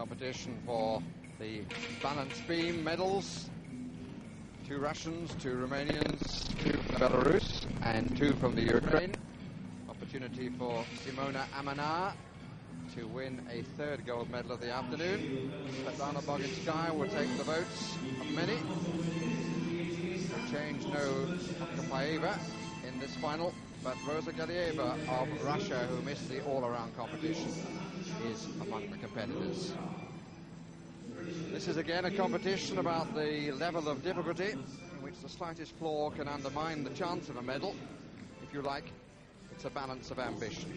Competition for the balance beam medals. 2 Russians, 2 Romanians, 2 from Belarus, and 2 from the Ukraine. Opportunity for Simona Amana to win a 3rd gold medal of the afternoon. Svetlana Boginskaya will take the votes of many. No change, no Okapaeva in this final, but Rosa Galieva of Russia, who missed the all-around competition, is among the competitors. This is again a competition about the level of difficulty in which the slightest flaw can undermine the chance of a medal. If you like, it's a balance of ambition.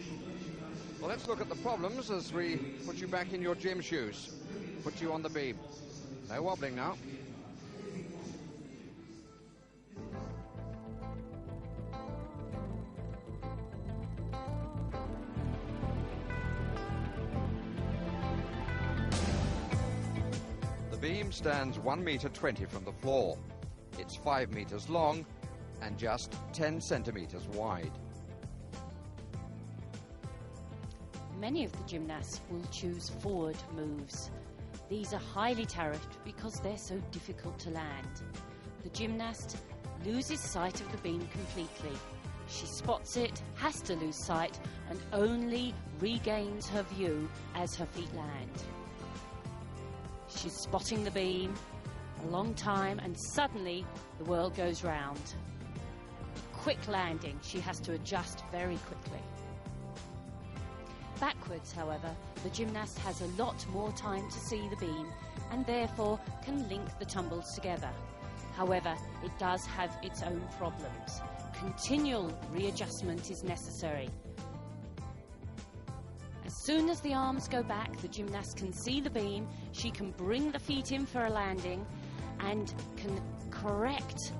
Well, let's look at the problems as we put you back in your gym shoes, put you on the beam. No wobbling now. The beam stands 1.20 meters from the floor. It's 5 meters long and just 10 centimeters wide. Many of the gymnasts will choose forward moves. These are highly tariffed because they're so difficult to land. The gymnast loses sight of the beam completely. She spots it, has to lose sight, and only regains her view as her feet land. She's spotting the beam a long time, and suddenly the world goes round. Quick landing, she has to adjust very quickly. Backwards, however, the gymnast has a lot more time to see the beam and therefore can link the tumbles together. However, it does have its own problems. Continual readjustment is necessary. As soon as the arms go back, the gymnast can see the beam, she can bring the feet in for a landing and can correct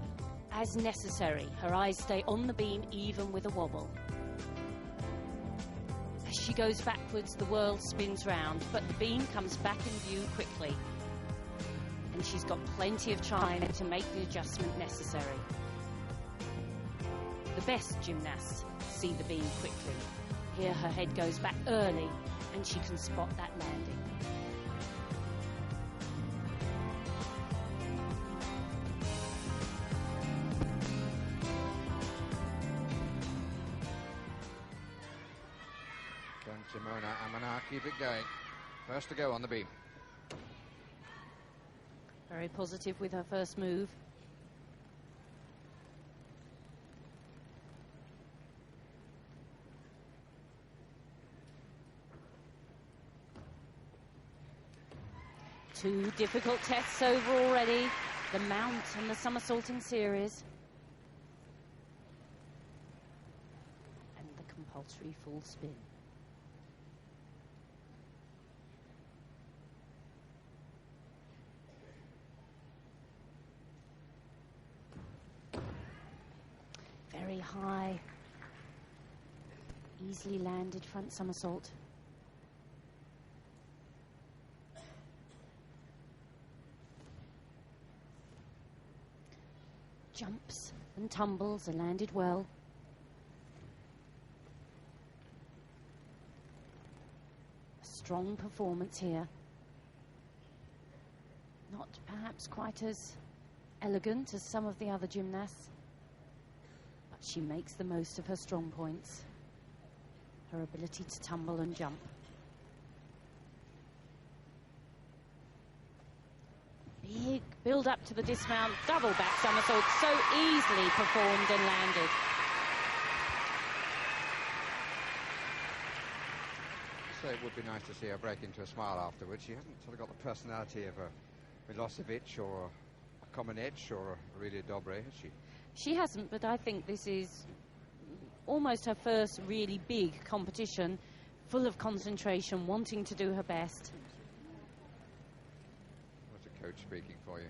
as necessary. Her eyes stay on the beam even with a wobble. As she goes backwards, the world spins round, but the beam comes back in view quickly. And she's got plenty of time to make the adjustment necessary. The best gymnasts see the beam quickly. Here her head goes back early and she can spot that landing. Can Simona Amana keep it going? First to go on the beam. Very positive with her first move. Two difficult tests over already. The mount and the somersaulting series. And the compulsory full spin. Very high, easily landed front somersault. Jumps and tumbles are landed well. A strong performance here. Not perhaps quite as elegant as some of the other gymnasts. She makes the most of her strong points, her ability to tumble and jump. Big build up to the dismount, double back somersault, so easily performed and landed. So it would be nice to see her break into a smile afterwards. She hasn't sort of got the personality of a Milosevic or a Comaneci or a Aurelia Dobre, has she? She hasn't, but I think this is almost her first really big competition, full of concentration, wanting to do her best. What's a coach speaking for you?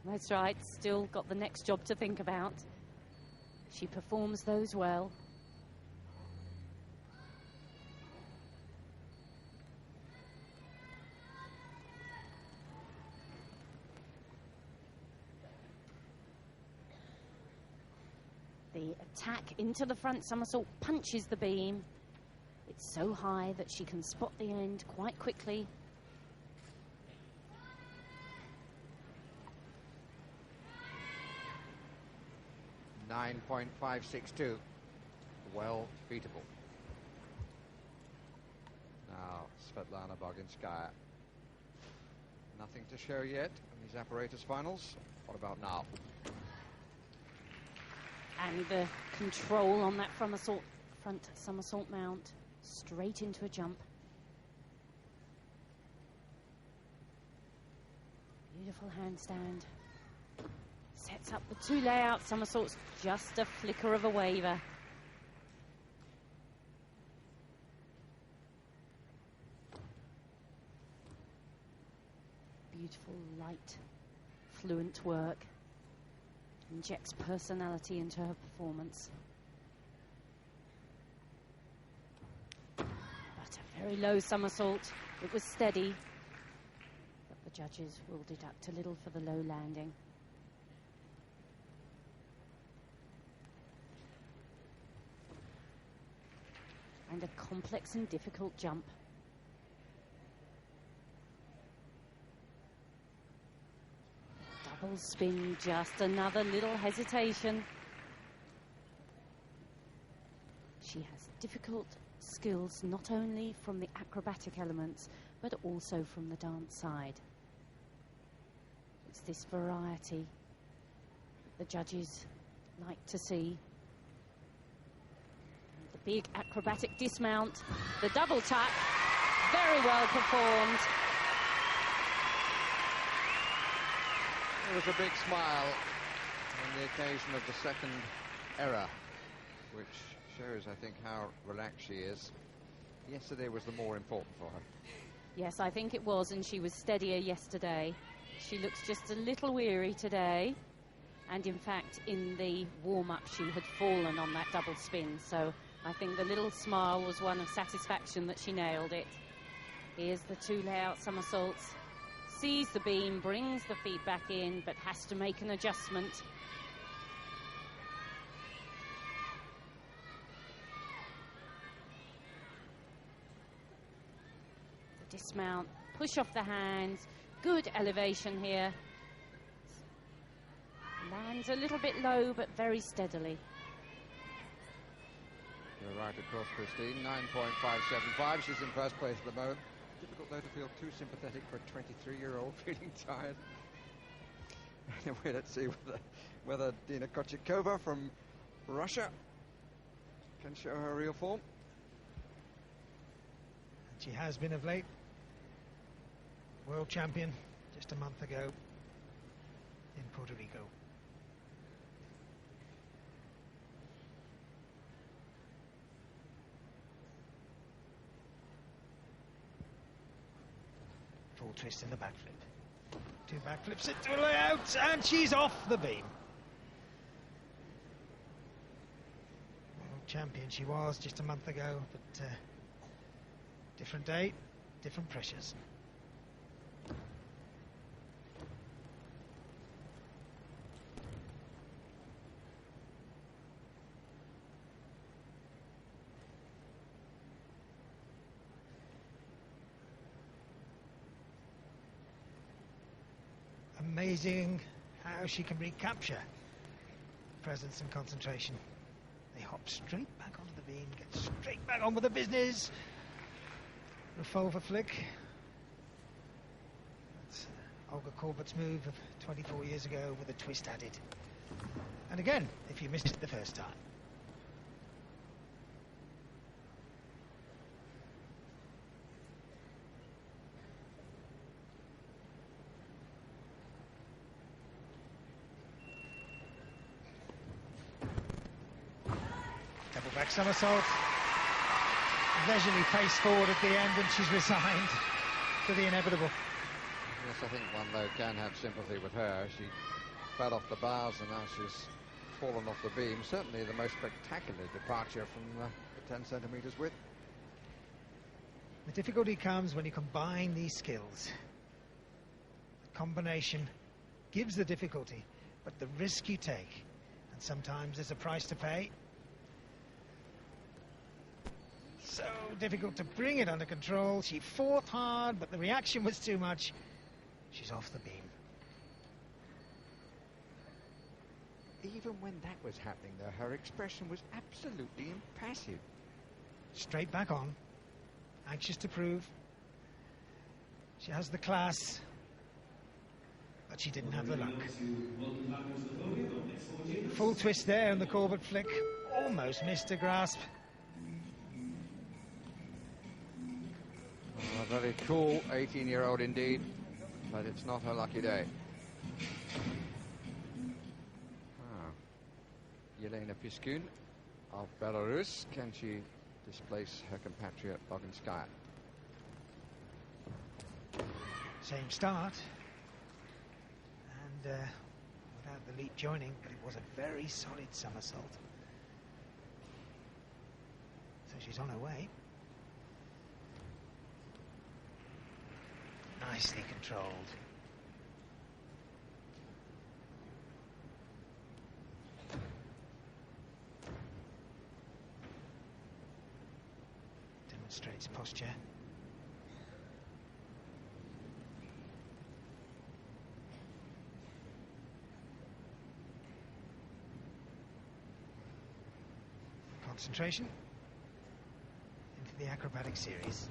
That's right, still got the next job to think about. She performs those well. The attack into the front somersault punches the beam. It's so high that she can spot the end quite quickly. 9.562. Well beatable. Now, Svetlana Baginskaya. Nothing to show yet in these apparatus finals. What about now? And the control on that front somersault mount, straight into a jump. Beautiful handstand. Sets up the two layout somersaults, just a flicker of a waver. Beautiful, light, fluent work. Injects personality into her performance. But a very low somersault. It was steady. But the judges will deduct a little for the low landing. And a complex and difficult jump. Double spin, just another little hesitation. She has difficult skills, not only from the acrobatic elements, but also from the dance side. It's this variety that the judges like to see. The big acrobatic dismount, the double tuck, very well performed. There was a big smile on the occasion of the second error, which shows, I think, how relaxed she is. Yesterday was the more important for her. Yes, I think it was, and she was steadier yesterday. She looks just a little weary today, and in fact, in the warm-up, she had fallen on that double spin, so I think the little smile was one of satisfaction that she nailed it. Here's the two layout somersaults. Sees the beam, brings the feet back in, but has to make an adjustment. The dismount, push off the hands, good elevation here. Lands a little bit low, but very steadily. You're right across, Christine. 9.575. She's in first place at the moment. Difficult, though, to feel too sympathetic for a 23-year-old feeling tired. Anyway, let's see whether Dina Kochikova from Russia can show her real form. And she has been of late. World champion just a month ago in Puerto Rico. Full twist in the backflip. Two backflips into a layout, and she's off the beam. World champion she was just a month ago, but different day, different pressures. Amazing how she can recapture presence and concentration. They hop straight back onto the beam, get straight back on with the business. Revolver flick. That's Olga Korbert's move of 24 years ago with a twist added. And again, if you missed it the first time. Double back somersault. Leisurely pace forward at the end, and she's resigned to the inevitable. Yes, I think one, though, can have sympathy with her. She fell off the bars and now she's fallen off the beam. Certainly the most spectacular departure from the 10 centimetres width. The difficulty comes when you combine these skills. The combination gives the difficulty, but the risk you take, and sometimes there's a price to pay. So difficult to bring it under control. She fought hard, but the reaction was too much. She's off the beam. even when that was happening, though, her expression was absolutely impassive. Straight back on, anxious to prove she has the class, but she didn't have the luck. Full twist there, and the Corbett flick almost missed a grasp. A very cool 18-year-old indeed, but it's not her lucky day. Yelena Piskun of Belarus, can she displace her compatriot Boginskaya? Same start, and without the leap joining, but it was a very solid somersault. So she's on her way. Nicely controlled. Demonstrates posture. Concentration into the acrobatic series.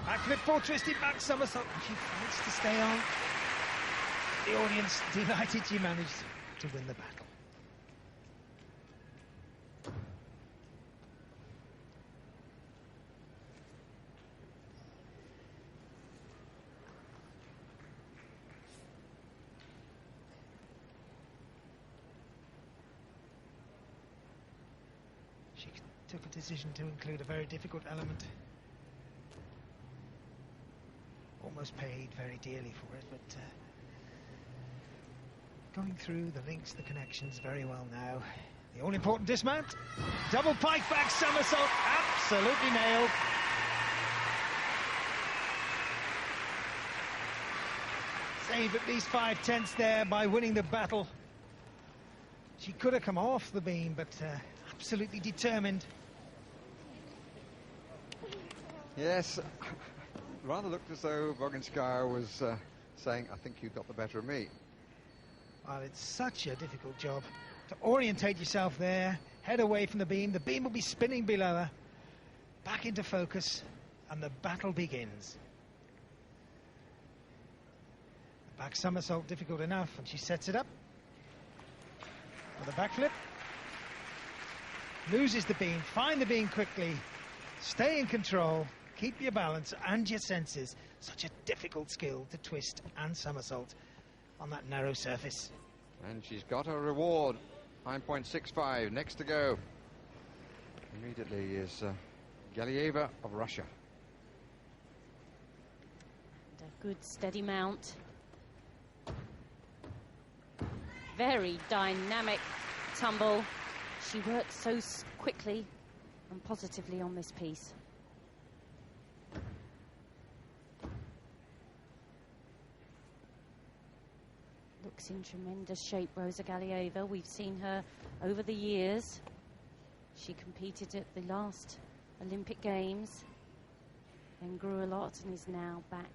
Backflip, full twisted back somersault, and she fights to stay on. The audience delighted she managed to win the battle. She took a decision to include a very difficult element. Almost paid very dearly for it, but going through the links, the connections very well now. The all-important dismount. Double pike back somersault. Absolutely nailed. Save at least 5/10 there by winning the battle. She could have come off the beam, but absolutely determined. Yes, rather looked as though Boginskaya was saying, I think you got the better of me. Well, it's such a difficult job to orientate yourself there, head away from the beam. The beam will be spinning below her. Back into focus, and the battle begins. The back somersault difficult enough, and she sets it up for the backflip. Loses the beam, find the beam quickly, stay in control, keep your balance and your senses. Such a difficult skill to twist and somersault on that narrow surface. And she's got her reward, 9.65, next to go. Immediately is Galieva of Russia. And a good steady mount. Very dynamic tumble. She worked so quickly and positively on this piece. Looks in tremendous shape, Rosa Galieva. We've seen her over the years. She competed at the last Olympic Games, then grew a lot and is now back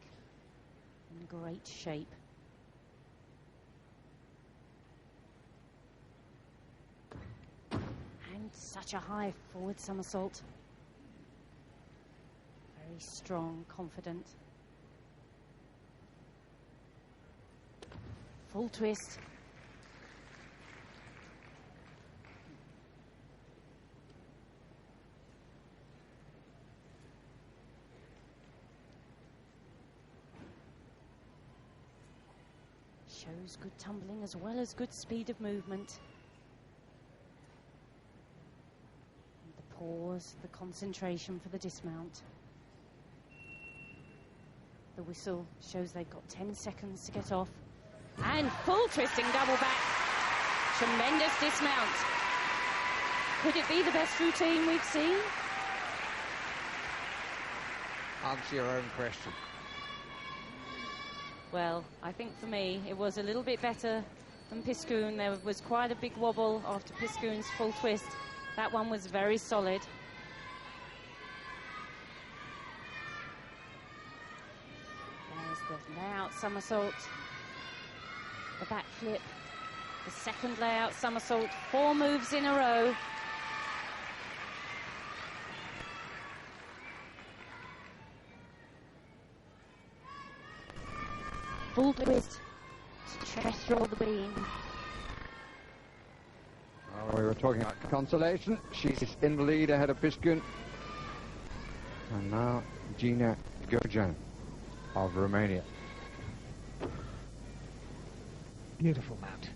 in great shape. And such a high forward somersault. Very strong, confident. Full twist. Shows good tumbling as well as good speed of movement. And the pause, the concentration for the dismount. The whistle shows they've got 10 seconds to get off. And full twisting double back. Tremendous dismount. Could it be the best routine we've seen? Answer your own question. Well, I think for me it was a little bit better than Piskun. There was quite a big wobble after Piskun's full twist. That one was very solid. There's the layout somersault. The back flip. The second layout somersault, 4 moves in a row. Full twist to chest roll the beam. We were talking about consolation. She's in the lead ahead of Piskun. And now Gina Gojan of Romania. Beautiful mount.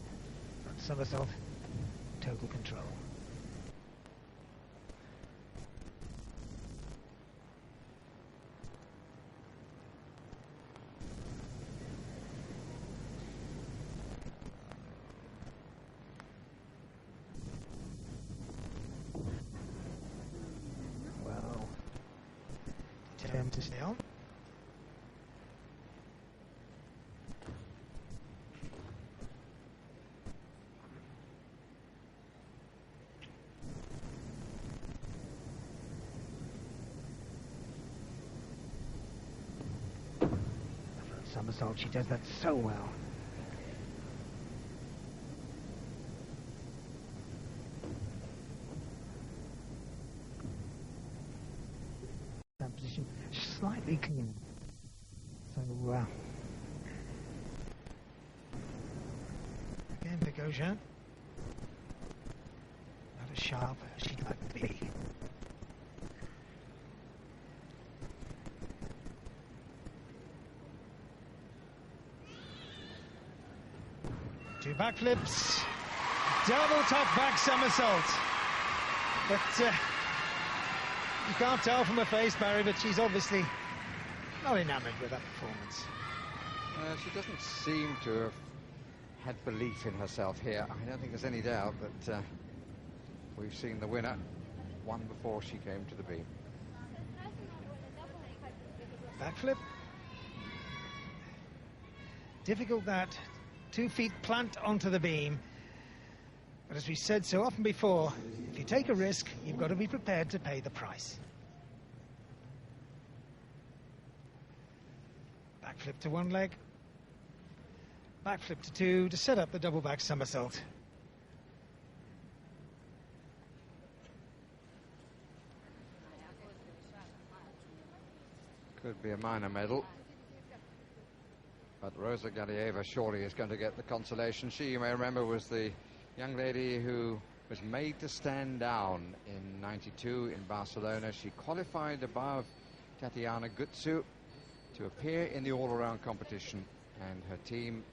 Somersault, total control. Well, determined to stay on. Somersault, she does that so well. That position slightly clean. So, again, Bogosian. Not as sharp as she'd like to be. Two backflips, double top back somersault. But you can't tell from her face, Barry, but she's obviously not enamoured with that performance. She doesn't seem to have had belief in herself here. I don't think there's any doubt that we've seen the winner one before she came to the beam. Backflip. Difficult that. 2 feet plant onto the beam. But as we said so often before, if you take a risk, you've got to be prepared to pay the price. Backflip to one leg. Backflip to 2 to set up the double back somersault. Could be a minor medal. But Rosa Galieva surely is going to get the consolation. She, you may remember, was the young lady who was made to stand down in '92 in Barcelona. She qualified above Tatiana Gutsu to appear in the all-around competition. And her team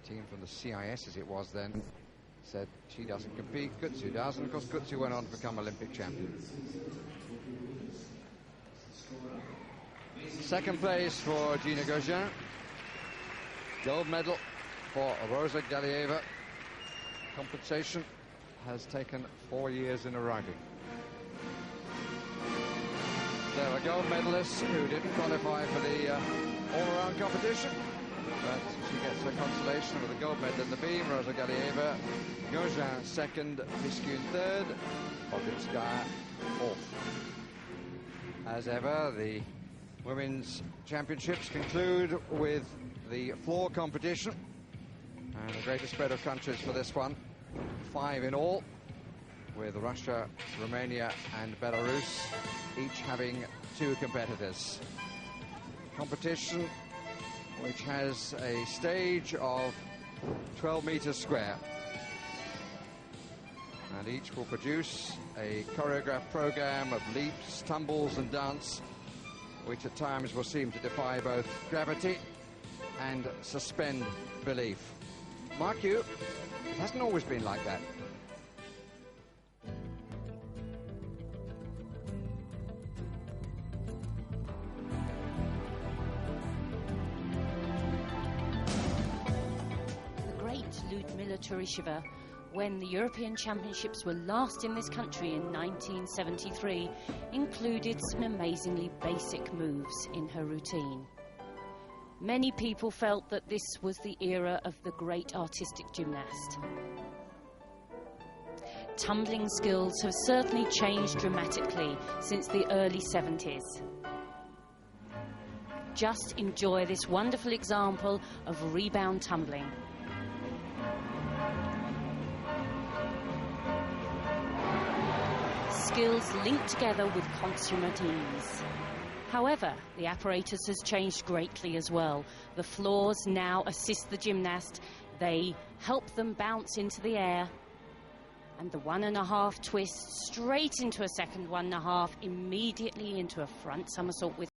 from the CIS, as it was then, said she doesn't compete, Gutsu does. And of course, Gutsu went on to become Olympic champion. Second place for Gina Gojan. Gold medal for Rosa Galieva. Compensation has taken 4 years in arriving. There are gold medalists who didn't qualify for the all-around competition, but she gets her consolation with a gold medal in the beam. Rosa Galieva, Gojan second, Piskun third, Bobinskaya fourth. As ever, the Women's Championships conclude with the floor competition, and the greatest spread of countries for this one, 5 in all, with Russia, Romania and Belarus each having 2 competitors. Competition which has a stage of 12 meters square, and each will produce a choreographed program of leaps, tumbles and dance, which at times will seem to defy both gravity and suspend belief. Mark you, it hasn't always been like that. The great Lyudmila Turisheva, when the European Championships were last in this country in 1973, included some amazingly basic moves in her routine. Many people felt that this was the era of the great artistic gymnast. Tumbling skills have certainly changed dramatically since the early 70s. Just enjoy this wonderful example of rebound tumbling. skills linked together with consummate ease. However, the apparatus has changed greatly as well. The floors now assist the gymnast. They help them bounce into the air. And the 1.5 twist straight into a second 1.5, immediately into a front somersault with